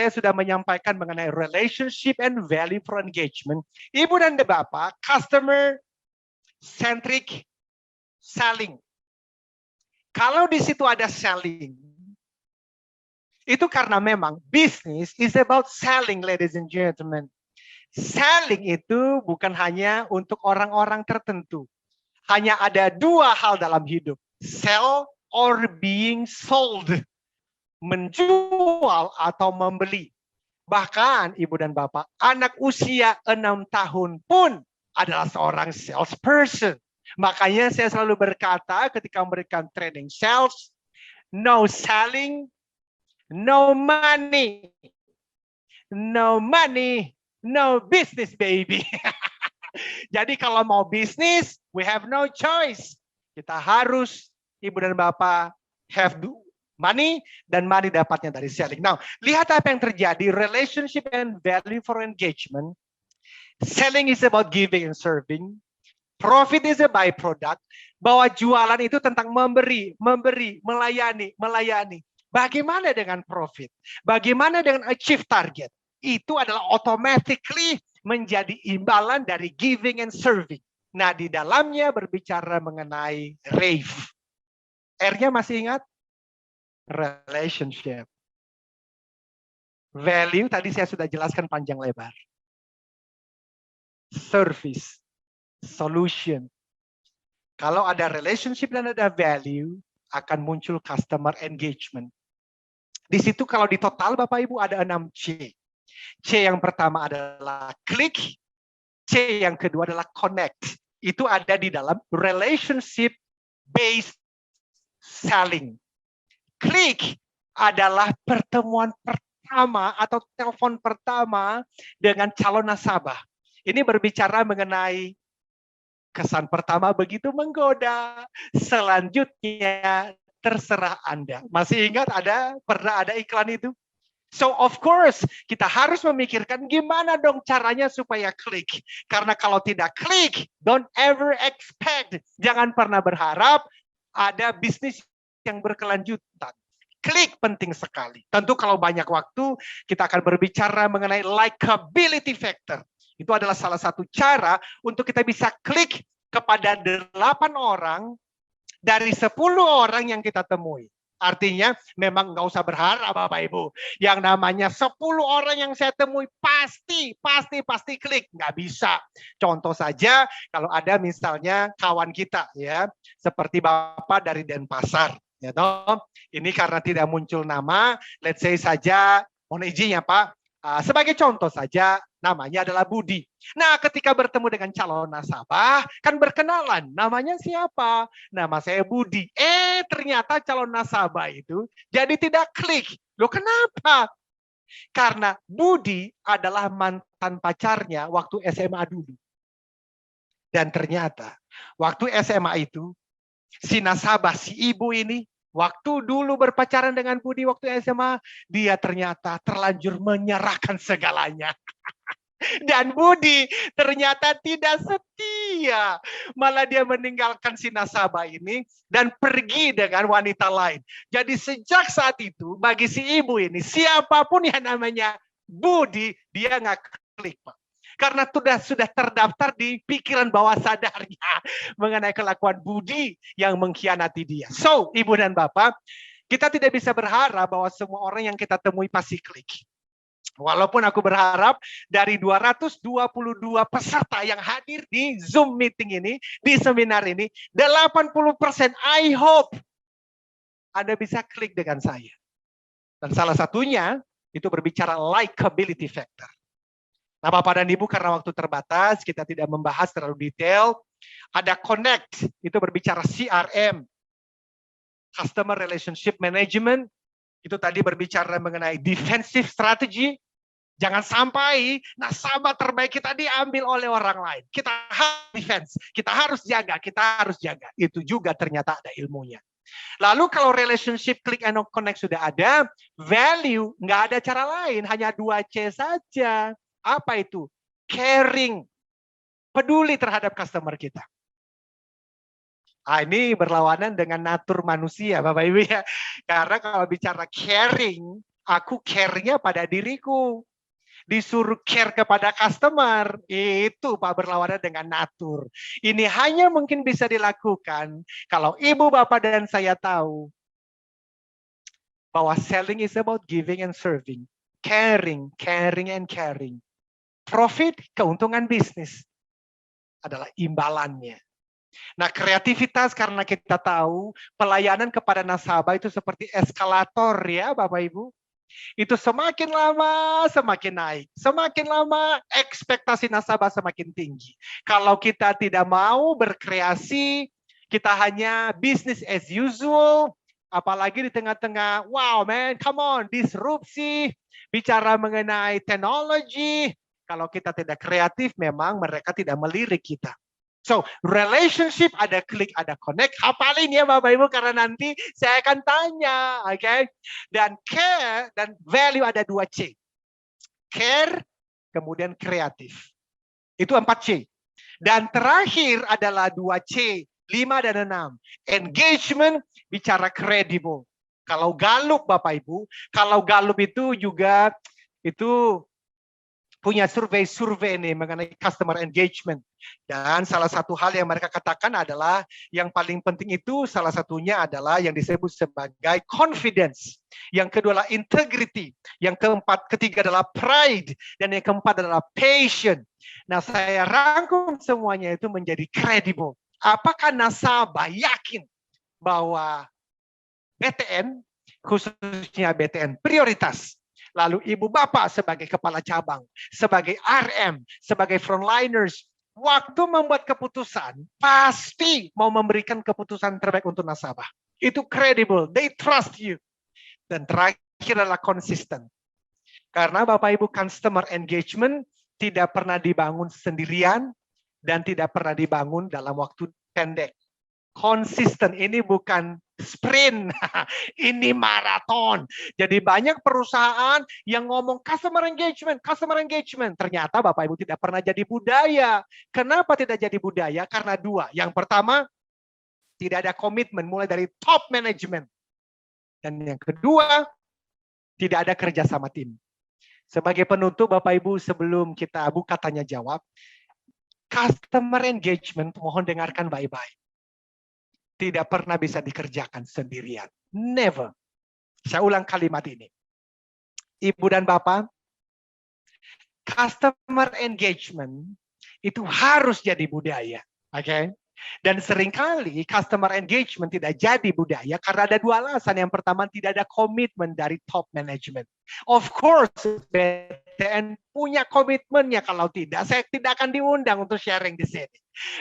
saya sudah menyampaikan mengenai relationship and value for engagement. Ibu dan Bapak, customer centric selling. Kalau di situ ada selling, itu karena memang business is about selling, ladies and gentlemen. Selling itu bukan hanya untuk orang-orang tertentu. Hanya ada dua hal dalam hidup. Sell or being sold. Menjual atau membeli. Bahkan Ibu dan Bapak, anak usia 6 tahun pun adalah seorang salesperson. Makanya saya selalu berkata ketika memberikan training sales, no selling, no money. No money, no business, baby. Jadi kalau mau bisnis, we have no choice. Kita harus, Ibu dan Bapak, have money, dan money dapatnya dari selling. Now, lihat apa yang terjadi, relationship and value for engagement. Selling is about giving and serving. Profit is a byproduct. Bahwa jualan itu tentang memberi, melayani. Bagaimana dengan profit? Bagaimana dengan achieve target? Itu adalah automatically menjadi imbalan dari giving and serving. Nah, di dalamnya berbicara mengenai RAVE. R-nya masih ingat? Relationship. Value, tadi saya sudah jelaskan panjang lebar. Service. Solution. Kalau ada relationship dan ada value, akan muncul customer engagement. Di situ kalau di total Bapak Ibu ada 6 C. C yang pertama adalah klik, C yang kedua adalah connect. Itu ada di dalam relationship based selling. Klik adalah pertemuan pertama atau telepon pertama dengan calon nasabah. Ini berbicara mengenai kesan pertama begitu menggoda, selanjutnya terserah Anda. Masih ingat pernah ada iklan itu? So of course, kita harus memikirkan gimana dong caranya supaya klik. Karena kalau tidak klik, don't ever expect. Jangan pernah berharap ada bisnis yang berkelanjutan. Klik penting sekali. Tentu kalau banyak waktu, kita akan berbicara mengenai likability factor. Itu adalah salah satu cara untuk kita bisa klik kepada 8 orang dari 10 orang yang kita temui. Artinya memang nggak usah berharap Bapak Ibu. Yang namanya 10 orang yang saya temui pasti klik. Nggak bisa. Contoh saja kalau ada misalnya kawan kita ya, seperti Bapak dari Denpasar. Ya toh? Ini karena tidak muncul nama, let's say saja, mohon izin ya Pak, sebagai contoh saja, namanya adalah Budi. Nah, ketika bertemu dengan calon nasabah, kan berkenalan. Namanya siapa? Nama saya Budi. Ternyata calon nasabah itu jadi tidak klik. Loh, kenapa? Karena Budi adalah mantan pacarnya waktu SMA dulu. Dan ternyata, waktu SMA itu, si nasabah, si ibu ini, waktu dulu berpacaran dengan Budi waktu SMA, dia ternyata terlanjur menyerahkan segalanya. Dan Budi ternyata tidak setia. Malah dia meninggalkan si nasabah ini dan pergi dengan wanita lain. Jadi sejak saat itu, bagi si ibu ini, siapapun yang namanya Budi, dia nggak klik, Pak. Karena sudah terdaftar di pikiran bawah sadarnya mengenai kelakuan Budi yang mengkhianati dia. So, Ibu dan Bapak, kita tidak bisa berharap bahwa semua orang yang kita temui pasti klik. Walaupun aku berharap dari 222 peserta yang hadir di Zoom meeting ini, di seminar ini, 80% I hope Anda bisa klik dengan saya. Dan salah satunya itu berbicara likability factor. Nah, Bapak dan Ibu, karena waktu terbatas, kita tidak membahas terlalu detail. Ada connect, itu berbicara CRM, Customer Relationship Management, itu tadi berbicara mengenai defensive strategy. Jangan sampai nasabah terbaik kita diambil oleh orang lain. Kita harus defense, kita harus jaga. Itu juga ternyata ada ilmunya. Lalu kalau relationship click and connect sudah ada, value nggak ada cara lain, hanya 2C saja. Apa itu? Caring, peduli terhadap customer kita. Ini berlawanan dengan natur manusia, Bapak Ibu ya. Karena kalau bicara caring, Aku care-nya pada diriku. Disuruh care kepada customer, itu Pak berlawanan dengan natur. Ini hanya mungkin bisa dilakukan kalau ibu, bapak, dan saya tahu bahwa selling is about giving and serving. Caring, caring and caring. Profit, keuntungan bisnis adalah imbalannya. Nah, kreativitas karena kita tahu pelayanan kepada nasabah itu seperti eskalator ya Bapak Ibu. Itu semakin lama semakin naik. Semakin lama ekspektasi nasabah semakin tinggi. Kalau kita tidak mau berkreasi, kita hanya business as usual, apalagi di tengah-tengah, wow man, come on, disrupsi, bicara mengenai teknologi. Kalau kita tidak kreatif, memang mereka tidak melirik kita. So, relationship ada klik, ada connect. Hafalin ya Bapak Ibu karena nanti saya akan tanya, oke? Okay? Dan care dan value ada 2C. Care, kemudian kreatif. Itu 4C. Dan terakhir adalah 2C, 5 dan 6. Engagement, bicara credible. Kalau Gallup Bapak Ibu, kalau Gallup itu juga itu punya survei nih mengenai customer engagement. Dan salah satu hal yang mereka katakan adalah yang paling penting itu salah satunya adalah yang disebut sebagai confidence. Yang kedua adalah integrity. Yang ketiga adalah pride. Dan yang keempat adalah passion. Nah, saya rangkum semuanya itu menjadi credible. Apakah nasabah yakin bahwa BTN, khususnya BTN prioritas, lalu ibu bapak sebagai kepala cabang, sebagai RM, sebagai frontliners, waktu membuat keputusan, pasti mau memberikan keputusan terbaik untuk nasabah. Itu credible, they trust you. Dan terakhir adalah konsisten. Karena Bapak Ibu customer engagement tidak pernah dibangun sendirian dan tidak pernah dibangun dalam waktu pendek. Konsisten, ini bukan sprint, ini maraton. Jadi banyak perusahaan yang ngomong customer engagement. Ternyata Bapak Ibu tidak pernah jadi budaya. Kenapa tidak jadi budaya? Karena dua. Yang pertama, tidak ada komitmen mulai dari top management. Dan yang kedua, tidak ada kerja sama tim. Sebagai penutup Bapak Ibu, sebelum kita buka tanya jawab, customer engagement, mohon dengarkan baik-baik. Tidak pernah bisa dikerjakan sendirian. Never. Saya ulang kalimat ini. Ibu dan Bapak, customer engagement itu harus jadi budaya. Oke? Okay? Dan seringkali customer engagement tidak jadi budaya karena ada dua alasan. Yang pertama, tidak ada komitmen dari top management. Of course, BTN punya komitmennya. Kalau tidak, saya tidak akan diundang untuk sharing di sini.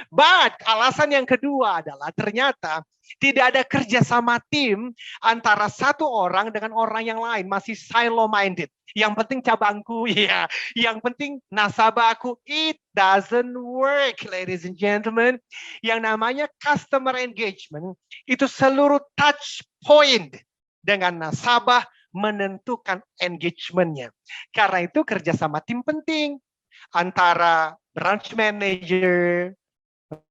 But alasan yang kedua adalah ternyata tidak ada kerjasama tim antara satu orang dengan orang yang lain. Masih silo minded. Yang penting cabangku, ya. Yang penting nasabahku. It doesn't work, ladies and gentlemen. Yang namanya customer engagement, itu seluruh touch point dengan nasabah menentukan engagementnya. Karena itu kerjasama tim penting. Antara branch manager,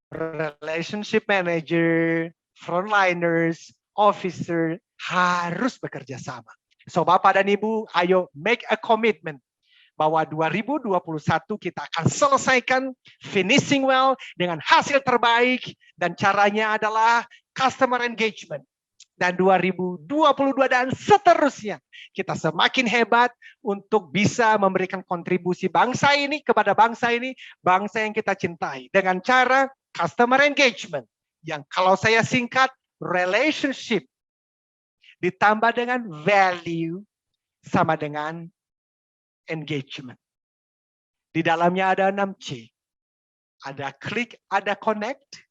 relationship manager, frontliners, officer, harus bekerja sama. So Bapak dan Ibu, ayo make a commitment bahwa 2021 kita akan selesaikan finishing well dengan hasil terbaik dan caranya adalah customer engagement. Dan 2022 dan seterusnya kita semakin hebat untuk bisa memberikan kontribusi bangsa ini kepada bangsa ini, bangsa yang kita cintai dengan cara customer engagement yang kalau saya singkat relationship ditambah dengan value sama dengan engagement. Di dalamnya ada 6C. Ada klik, ada connect,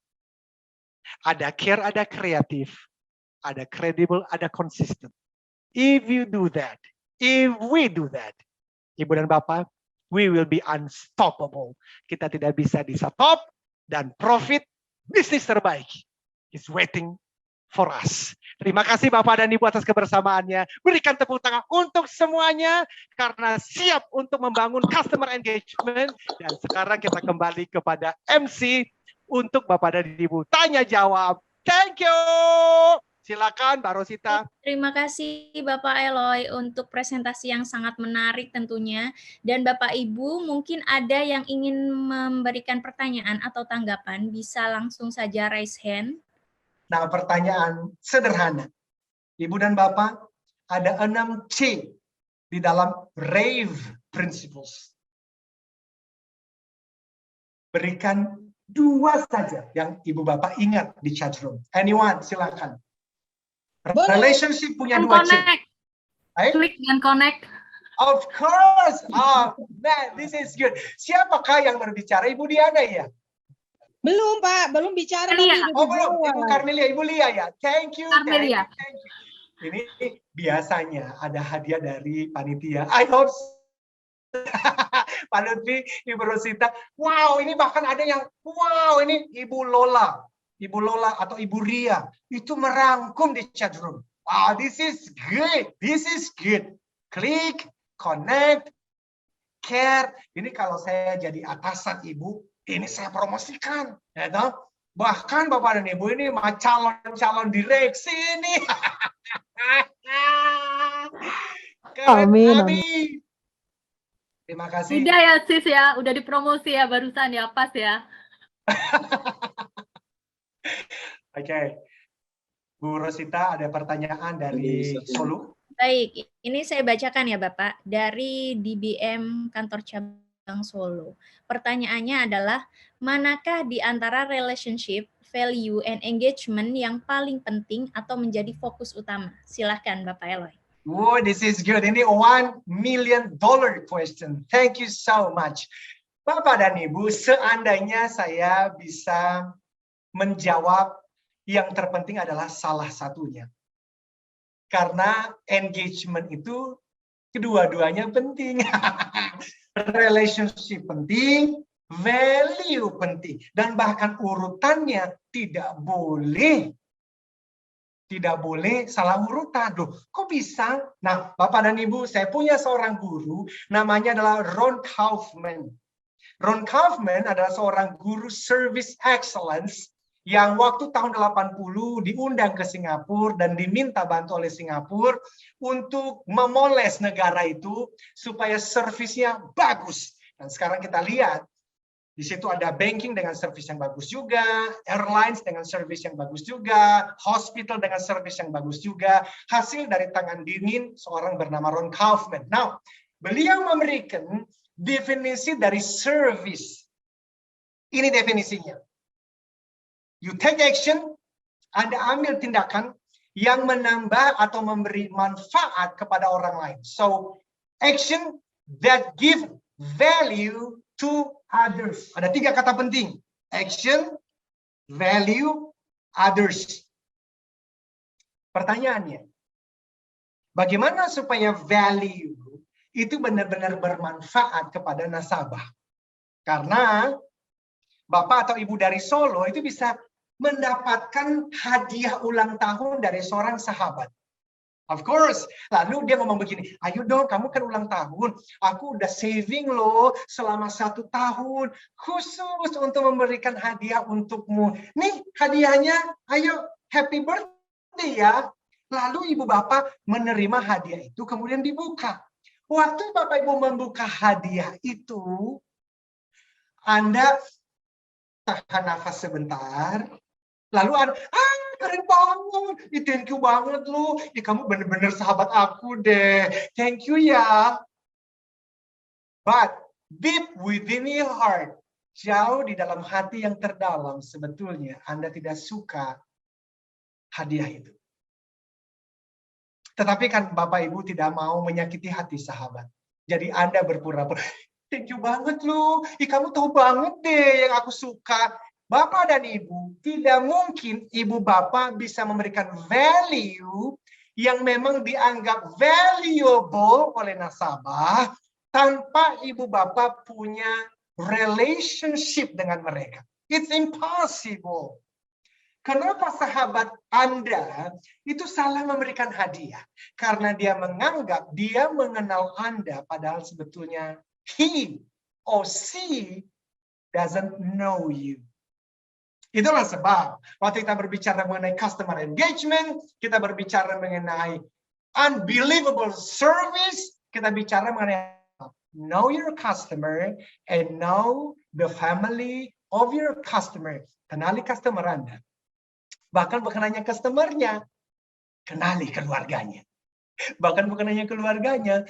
ada care, ada kreatif, ada credible, ada consistent. If you do that, if we do that, Ibu dan Bapak, we will be unstoppable. Kita tidak bisa di-stop dan profit bisnis terbaik is waiting for us. Terima kasih Bapak dan Ibu atas kebersamaannya. Berikan tepuk tangan untuk semuanya karena siap untuk membangun customer engagement. Dan sekarang kita kembali kepada MC untuk Bapak dan Ibu tanya jawab. Thank you. Silakan Mbak Rosita. Terima kasih Bapak Eloy untuk presentasi yang sangat menarik tentunya. Dan Bapak Ibu mungkin ada yang ingin memberikan pertanyaan atau tanggapan, bisa langsung saja raise hand. Nah, pertanyaan sederhana. Ibu dan Bapak, ada 6 C di dalam RAVE Principles. Berikan 2 saja yang Ibu Bapak ingat di chat room. Anyone, silakan. Relationship punya 2 C. Klik dan connect. Of course. Oh, man, this is good. Siapakah yang berbicara? Ibu Diana ya? Belum, Pak. Belum bicara. Oh, belum. Ibu Carmelia, Ibu Lia ya? Thank you. Carmelia. Thank you. Ini biasanya ada hadiah dari panitia. I hope Pak Lutfi, Ibu Rosita. Wow, ini bahkan ada yang, wow, ini Ibu Lola atau Ibu Ria. Itu merangkum di chat room. Wow, this is good. This is good. Klik, connect, care. Ini kalau saya jadi atasan Ibu, ini saya promosikan. Ya, toh? Bahkan Bapak dan Ibu ini calon-calon direksi ini. Amin. Terima kasih. Udah ya sis ya, udah dipromosi ya barusan ya, pas ya. Oke. Bu Rosita, ada pertanyaan dari Solo? Baik, ini saya bacakan ya Bapak, dari DBM Kantor Cabang Solo. Pertanyaannya adalah, manakah di antara relationship, value, and engagement yang paling penting atau menjadi fokus utama? Silahkan Bapak Eloy. Oh, this is good. Ini $1 million question. Thank you so much. Bapak dan Ibu, seandainya saya bisa menjawab yang terpenting adalah salah satunya. Karena engagement itu kedua-duanya penting. Relationship penting, value penting. Dan bahkan urutannya tidak boleh salah urutan. Loh, kok bisa? Nah, Bapak dan Ibu, saya punya seorang guru, namanya adalah Ron Kaufman. Ron Kaufman adalah seorang guru service excellence yang waktu tahun 80 diundang ke Singapura dan diminta bantu oleh Singapura untuk memoles negara itu supaya servisnya bagus. Dan sekarang kita lihat, di situ ada banking dengan servis yang bagus juga, airlines dengan servis yang bagus juga, hospital dengan servis yang bagus juga. Hasil dari tangan dingin seorang bernama Ron Kaufman. Now, beliau memberikan definisi dari service. Ini definisinya. You take action, Anda ambil tindakan yang menambah atau memberi manfaat kepada orang lain. So, action that give value to others. Ada 3 kata penting. Action, value, others. Pertanyaannya, bagaimana supaya value itu benar-benar bermanfaat kepada nasabah? Karena Bapak atau Ibu dari Solo itu bisa mendapatkan hadiah ulang tahun dari seorang sahabat. Of course. Lalu dia ngomong begini, ayo dong kamu kan ulang tahun. Aku udah saving loh selama 1 tahun. Khusus untuk memberikan hadiah untukmu. Nih hadiahnya, ayo happy birthday ya. Lalu ibu bapak menerima hadiah itu kemudian dibuka. Waktu Bapak Ibu membuka hadiah itu, Anda tahan nafas sebentar. Lalu ada, keren banget, thank you banget lu, kamu bener-bener sahabat aku deh, thank you ya. But deep within your heart, jauh di dalam hati yang terdalam, sebetulnya Anda tidak suka hadiah itu. Tetapi kan Bapak Ibu tidak mau menyakiti hati sahabat. Jadi Anda berpura-pura, thank you banget lu, kamu tahu banget deh yang aku suka. Bapak dan Ibu, tidak mungkin Ibu Bapak bisa memberikan value yang memang dianggap valuable oleh nasabah tanpa Ibu Bapak punya relationship dengan mereka. It's impossible. Kenapa sahabat Anda itu salah memberikan hadiah? Karena dia menganggap dia mengenal Anda, padahal sebetulnya he or she doesn't know you. Itulah sebab waktu kita berbicara mengenai customer engagement, kita berbicara mengenai unbelievable service, kita bicara mengenai know your customer and know the family of your customer. Kenali customer Anda. Bahkan bukan hanya customernya, kenali keluarganya. Bahkan bukan hanya keluarganya,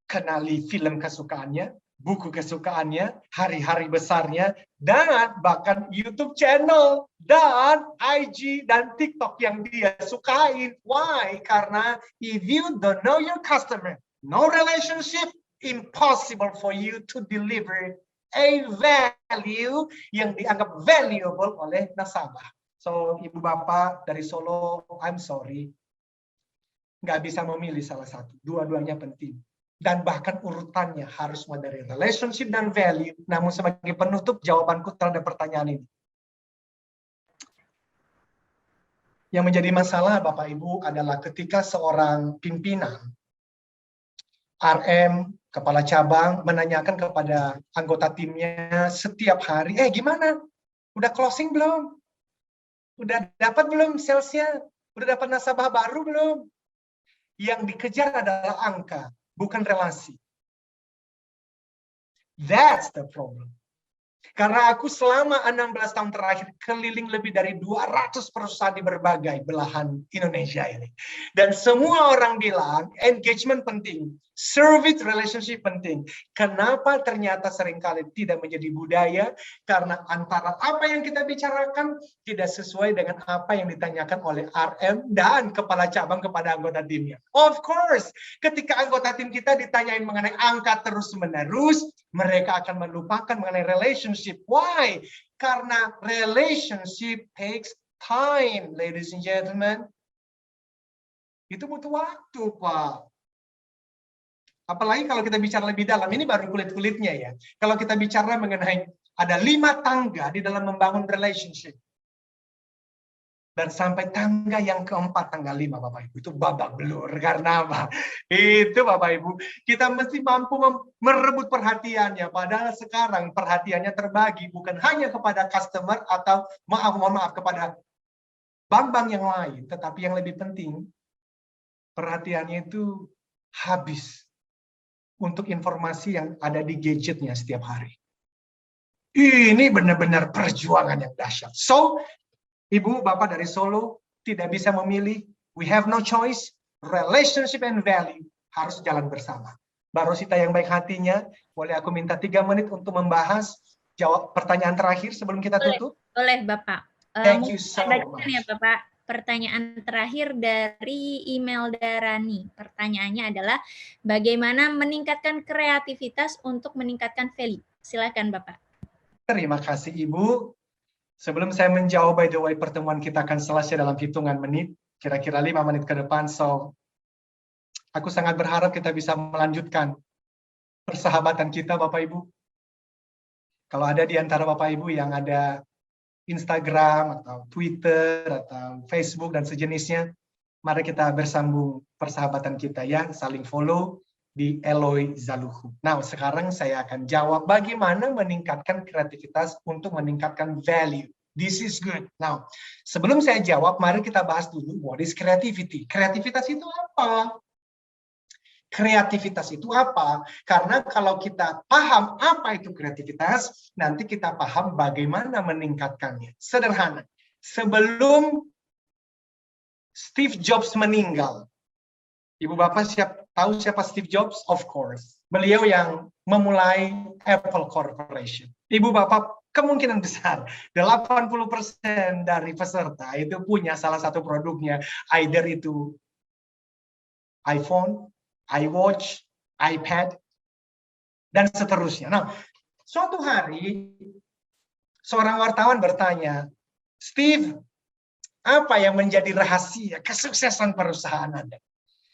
kenali film kesukaannya, buku kesukaannya, hari-hari besarnya, dan bahkan YouTube channel, dan IG, dan TikTok yang dia sukain. Why? Karena if you don't know your customer, no relationship, impossible for you to deliver a value yang dianggap valuable oleh nasabah. So, Ibu Bapak dari Solo, I'm sorry. Nggak bisa memilih salah satu. Dua-duanya penting. Dan bahkan urutannya harus mulai dari relationship dan value. Namun sebagai penutup, jawabanku terhadap pertanyaan ini. Yang menjadi masalah Bapak Ibu adalah ketika seorang pimpinan, RM, kepala cabang, menanyakan kepada anggota timnya setiap hari, gimana? Udah closing belum? Udah dapat belum salesnya? Udah dapat nasabah baru belum? Yang dikejar adalah angka, bukan relasi. That's the problem. Karena aku selama 16 tahun terakhir keliling lebih dari 200 perusahaan di berbagai belahan Indonesia ini. Dan semua orang bilang engagement penting, service relationship penting. Kenapa ternyata seringkali tidak menjadi budaya? Karena antara apa yang kita bicarakan tidak sesuai dengan apa yang ditanyakan oleh RM dan kepala cabang kepada anggota timnya. Of course, ketika anggota tim kita ditanyain mengenai angka terus-menerus, mereka akan melupakan mengenai relationship. Why? Karena relationship takes time, ladies and gentlemen. Itu butuh waktu, Pak. Apalagi kalau kita bicara lebih dalam, ini baru kulit-kulitnya ya. Kalau kita bicara mengenai ada 5 tangga di dalam membangun relationship. Dan sampai tangga yang keempat, tangga 5 Bapak Ibu, itu babak belur. Karena apa? Itu Bapak Ibu, kita mesti mampu merebut perhatiannya. Padahal sekarang perhatiannya terbagi bukan hanya kepada customer atau mohon maaf kepada bank-bank yang lain. Tetapi yang lebih penting, perhatiannya itu habis untuk informasi yang ada di gadgetnya setiap hari. Ini benar-benar perjuangan yang dahsyat. So, Ibu, Bapak dari Solo tidak bisa memilih. We have no choice. Relationship and value harus jalan bersama. Mbak Rosita yang baik hatinya, boleh aku minta 3 menit untuk membahas jawab pertanyaan terakhir sebelum kita tutup? Boleh, Bapak. Thank you so much. Ya, much. Bapak. Pertanyaan terakhir dari email Darani. Pertanyaannya adalah, bagaimana meningkatkan kreativitas untuk meningkatkan value? Silakan, Bapak. Terima kasih, Ibu. Sebelum saya menjawab, by the way, pertemuan kita akan selesai dalam hitungan menit, kira-kira 5 menit ke depan. So, aku sangat berharap kita bisa melanjutkan persahabatan kita, Bapak Ibu. Kalau ada di antara Bapak Ibu yang ada Instagram, atau Twitter, atau Facebook, dan sejenisnya, mari kita bersambung persahabatan kita ya, saling follow di Eloy Zaluhu. Nah, sekarang saya akan jawab bagaimana meningkatkan kreativitas untuk meningkatkan value. This is good. Now, sebelum saya jawab, mari kita bahas dulu what is creativity. Kreativitas itu apa? Kreativitas itu apa? Karena kalau kita paham apa itu kreativitas, nanti kita paham bagaimana meningkatkannya. Sederhana. Sebelum Steve Jobs meninggal, Ibu Bapak tahu siapa Steve Jobs? Of course. Beliau yang memulai Apple Corporation. Ibu Bapak, kemungkinan besar 80% dari peserta itu punya salah satu produknya. Either itu iPhone, iWatch, iPad, dan seterusnya. Nah, suatu hari seorang wartawan bertanya, Steve, apa yang menjadi rahasia kesuksesan perusahaan Anda?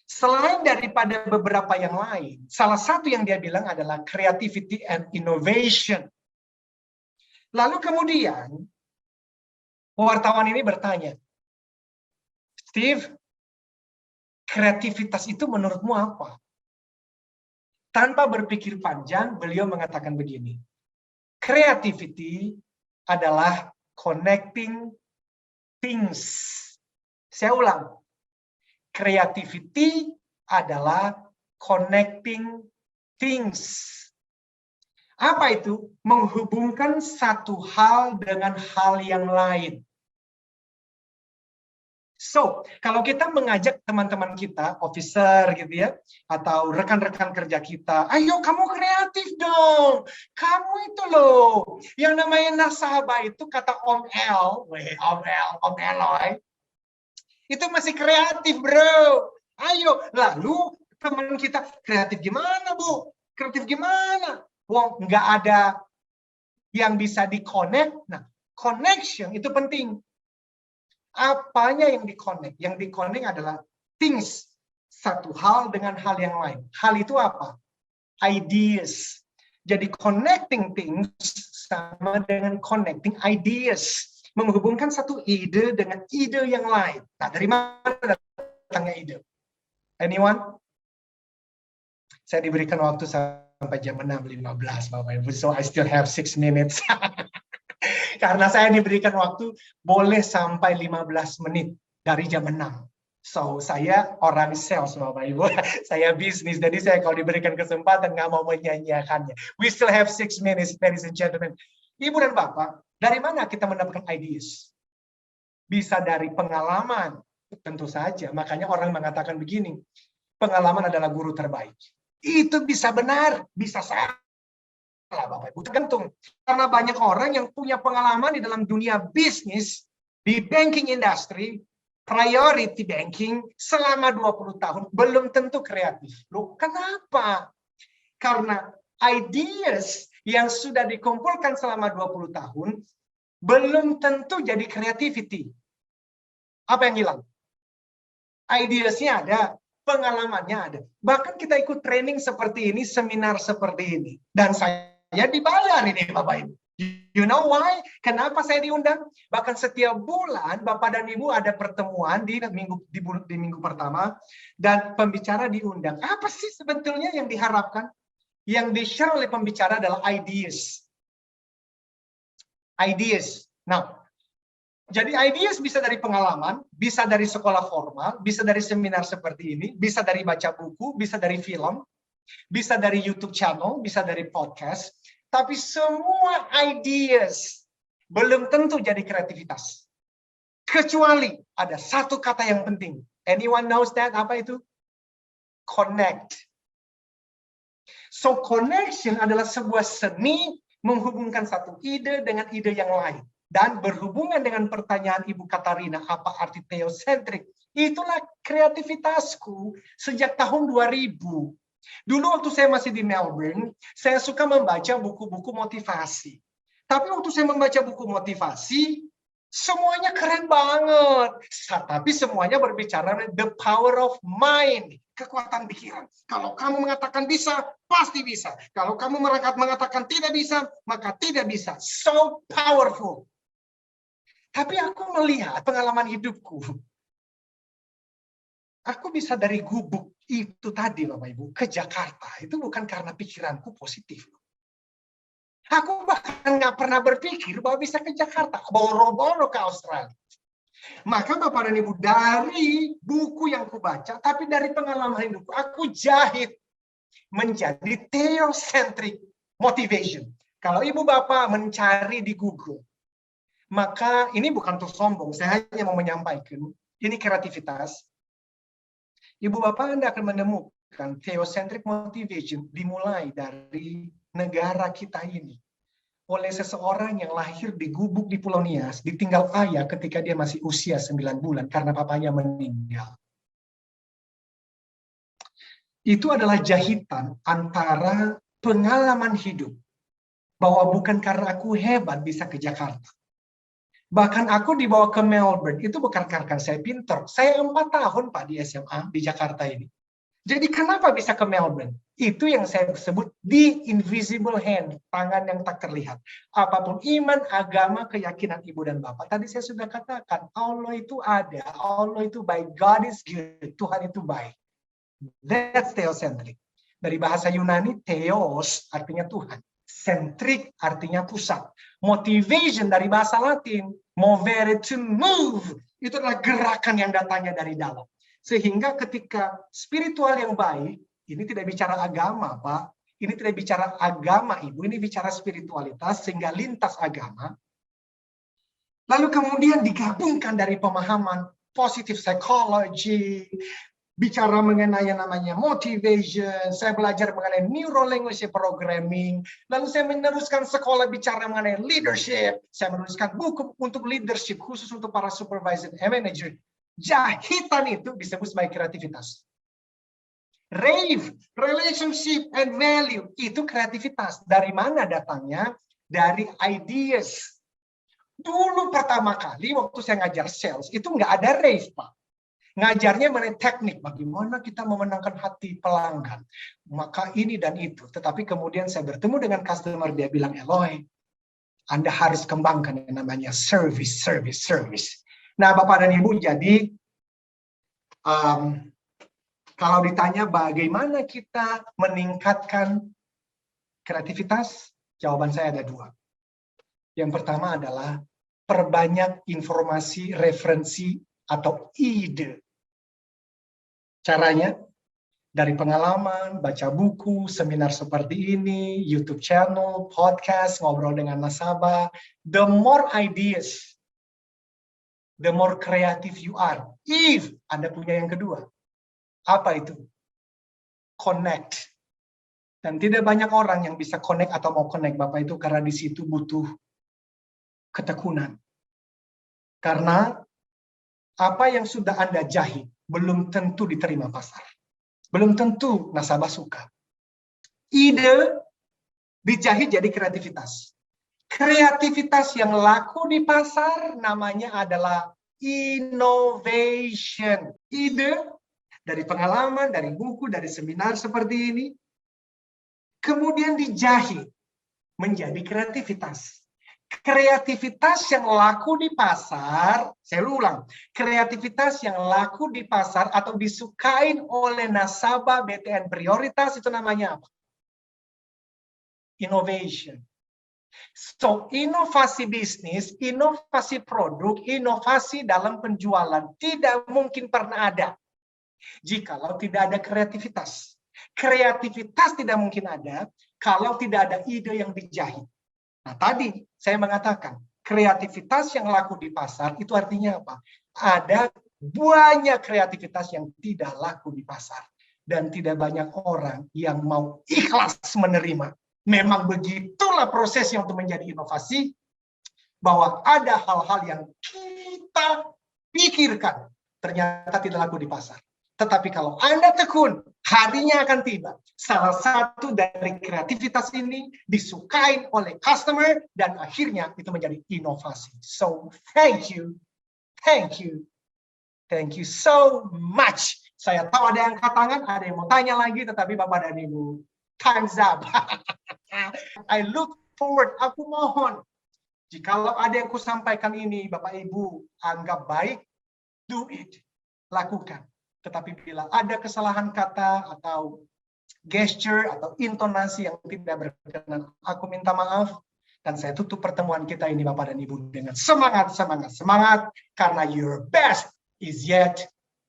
Selain daripada beberapa yang lain, salah satu yang dia bilang adalah creativity and innovation. Lalu kemudian, wartawan ini bertanya, Steve, kreativitas itu menurutmu apa? Tanpa berpikir panjang, beliau mengatakan begini, creativity adalah connecting things. Saya ulang. Creativity adalah connecting things. Apa itu? Menghubungkan satu hal dengan hal yang lain. So, kalau kita mengajak teman-teman kita, officer gitu ya, atau rekan-rekan kerja kita, ayo kamu kreatif dong. Kamu itu loh, yang namanya nasabah itu kata Om Om Eloy, itu masih kreatif bro. Ayo, lalu teman kita, kreatif gimana Bu? Kreatif gimana? Wong nggak ada yang bisa di-connect. Nah, connection itu penting. Apanya yang di-connect? Yang di-connect adalah things. Satu hal dengan hal yang lain. Hal itu apa? Ideas. Jadi connecting things sama dengan connecting ideas. Menghubungkan satu ide dengan ide yang lain. Nah, dari mana datangnya ide? Anyone? Saya diberikan waktu sampai jam 6.15, Bapak Ibu. So I still have 6 minutes. Karena saya diberikan waktu boleh sampai 15 menit dari jam 6. So, saya orang sales, Bapak Ibu. Saya bisnis, jadi saya kalau diberikan kesempatan nggak mau menyanyiakannya. We still have 6 minutes, ladies and gentlemen. Ibu dan Bapak, dari mana kita mendapatkan ideas? Bisa dari pengalaman, tentu saja. Makanya orang mengatakan begini, pengalaman adalah guru terbaik. Itu bisa benar, bisa salah. Bapak Ibu, tergantung. Karena banyak orang yang punya pengalaman di dalam dunia bisnis, di banking industry, priority banking, selama 20 tahun, belum tentu kreatif. Loh, kenapa? Karena ideas yang sudah dikumpulkan selama 20 tahun, belum tentu jadi creativity. Apa yang hilang? Ideasnya ada, pengalamannya ada. Bahkan kita ikut training seperti ini, seminar seperti ini. Dan saya dibayar ini Bapak Ibu. You know why? Kenapa saya diundang? Bahkan setiap bulan Bapak dan Ibu ada pertemuan di minggu pertama dan pembicara diundang. Apa sih sebetulnya yang diharapkan? Yang di-share oleh pembicara adalah ideas. Ideas. Nah, jadi ideas bisa dari pengalaman, bisa dari sekolah formal, bisa dari seminar seperti ini, bisa dari baca buku, bisa dari film, bisa dari YouTube channel, bisa dari podcast, tapi semua ideas belum tentu jadi kreativitas. Kecuali ada satu kata yang penting. Anyone knows that? Apa itu? Connect. So connection adalah sebuah seni menghubungkan satu ide dengan ide yang lain. Dan berhubungan dengan pertanyaan Ibu Katarina, apa arti theocentric? Itulah kreativitasku sejak tahun 2000. Dulu waktu saya masih di Melbourne, saya suka membaca buku-buku motivasi. Tapi waktu saya membaca buku motivasi, semuanya keren banget. Tapi semuanya berbicara the power of mind, kekuatan pikiran. Kalau kamu mengatakan bisa, pasti bisa. Kalau kamu mengatakan tidak bisa, maka tidak bisa. So powerful. Tapi aku melihat pengalaman hidupku. Aku bisa dari Gubuk itu tadi Bapak Ibu ke Jakarta. Itu bukan karena pikiranku positif. Aku bahkan nggak pernah berpikir bahwa bisa ke Jakarta. Boro-boro ke Australia. Maka Bapak dan Ibu dari buku yang kubaca, tapi dari pengalaman hidupku, aku jahit menjadi theocentric motivation. Kalau Ibu Bapak mencari di Google, maka ini bukan untuk sombong. Saya hanya mau menyampaikan, ini kreativitas. Ibu Bapak Anda akan menemukan theocentric motivation dimulai dari negara kita ini. Oleh seseorang yang lahir di Gubuk di Pulau Nias, ditinggal ayah ketika dia masih usia 9 bulan karena papanya meninggal. Itu adalah jahitan antara pengalaman hidup. Bahwa bukan karena aku hebat bisa ke Jakarta. Bahkan aku dibawa ke Melbourne, itu bukan karena saya pintar. Saya 4 tahun Pak di SMA di Jakarta ini. Jadi kenapa bisa ke Melbourne? Itu yang saya sebut the invisible hand, tangan yang tak terlihat. Apapun iman, agama, keyakinan Ibu dan Bapak. Tadi saya sudah katakan, Allah itu ada, Allah itu baik, God is good, Tuhan itu baik. That's theocentric. Dari bahasa Yunani, theos artinya Tuhan. Centric artinya pusat. Motivation dari bahasa Latin, movere, to move. Itu adalah gerakan yang datangnya dari dalam. Sehingga ketika spiritual yang baik, ini tidak bicara agama, Pak. Ini tidak bicara agama, Ibu. Ini bicara spiritualitas sehingga lintas agama. Lalu kemudian digabungkan dari pemahaman positive psychology, bicara mengenai yang namanya motivation, saya belajar mengenai neuro linguistic programming, lalu saya meneruskan sekolah bicara mengenai leadership, saya menuliskan buku untuk leadership khusus untuk para supervisor and manager. Jahitan itu disebut sebagai kreativitas. Rave, relationship and value, itu kreativitas. Dari mana datangnya? Dari ideas. Dulu pertama kali waktu saya ngajar sales, itu nggak ada rave, Pak. Ngajarnya mengenai teknik, bagaimana kita memenangkan hati pelanggan. Maka ini dan itu. Tetapi kemudian saya bertemu dengan customer, dia bilang, Eloy, Anda harus kembangkan yang namanya service. Nah, Bapak dan Ibu, jadi kalau ditanya bagaimana kita meningkatkan kreativitas, jawaban saya ada dua. Yang pertama adalah perbanyak informasi, referensi, atau ide. Caranya, dari pengalaman, baca buku, seminar seperti ini, YouTube channel, podcast, ngobrol dengan nasabah. The more ideas, the more creative you are. If Anda punya yang kedua. Apa itu? Connect. Dan tidak banyak orang yang bisa connect atau mau connect, Bapak, itu karena di situ butuh ketekunan. Karena apa yang sudah Anda jahit belum tentu diterima pasar. Belum tentu nasabah suka. Ide dijahit jadi kreativitas. Kreativitas yang laku di pasar namanya adalah innovation. Ide dari pengalaman, dari buku, dari seminar seperti ini, kemudian dijahit menjadi kreativitas. Kreativitas yang laku di pasar, saya ulang, kreativitas yang laku di pasar atau disukain oleh nasabah BTN prioritas itu namanya apa? Innovation. So, inovasi bisnis, inovasi produk, inovasi dalam penjualan tidak mungkin pernah ada jikalau tidak ada kreativitas. Kreativitas tidak mungkin ada kalau tidak ada ide yang dijahit. Nah, tadi saya mengatakan kreativitas yang laku di pasar itu artinya apa? Ada banyak kreativitas yang tidak laku di pasar dan tidak banyak orang yang mau ikhlas menerima. Memang begitulah prosesnya untuk menjadi inovasi, bahwa ada hal-hal yang kita pikirkan ternyata tidak laku di pasar. Tetapi kalau Anda tekun, harinya akan tiba. Salah satu dari kreativitas ini disukai oleh customer dan akhirnya itu menjadi inovasi. So, thank you so much. Saya tahu ada yang angkat tangan, ada yang mau tanya lagi, tetapi Bapak dan Ibu, time's up. I look forward, aku mohon, jikalau ada yang kusampaikan ini, Bapak Ibu, anggap baik, do it, lakukan. Tetapi bila ada kesalahan kata atau gesture atau intonasi yang tidak berkenan, aku minta maaf. Dan saya tutup pertemuan kita ini Bapak dan Ibu dengan semangat, karena your best is yet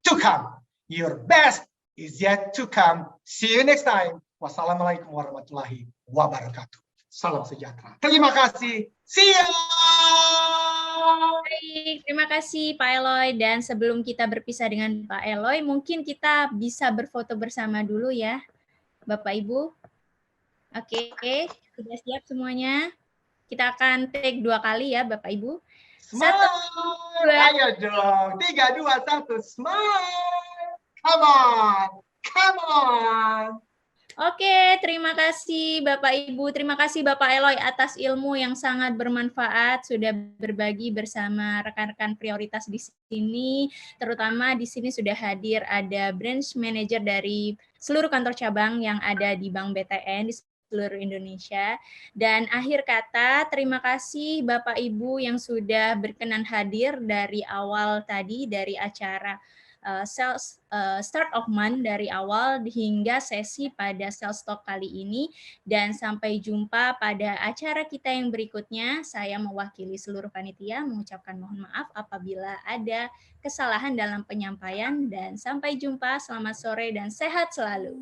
to come. Your best is yet to come. See you next time. Wassalamualaikum warahmatullahi wabarakatuh. Salam sejahtera. Terima kasih. See you. Baik, terima kasih Pak Eloy. Dan sebelum kita berpisah dengan Pak Eloy, mungkin kita bisa berfoto bersama dulu ya, Bapak Ibu. Oke, sudah siap semuanya? Kita akan take 2 kali ya, Bapak Ibu. Smile. Ayo dong. 3, 2, 1. Smile. Come on. Oke, terima kasih Bapak Ibu, terima kasih Bapak Eloy atas ilmu yang sangat bermanfaat, sudah berbagi bersama rekan-rekan prioritas di sini, terutama di sini sudah hadir ada branch manager dari seluruh kantor cabang yang ada di Bank BTN di seluruh Indonesia. Dan akhir kata, terima kasih Bapak Ibu yang sudah berkenan hadir dari awal tadi dari acara start of month dari awal hingga sesi pada sales talk kali ini, dan sampai jumpa pada acara kita yang berikutnya. Saya mewakili seluruh panitia mengucapkan mohon maaf apabila ada kesalahan dalam penyampaian, dan sampai jumpa, selamat sore dan sehat selalu.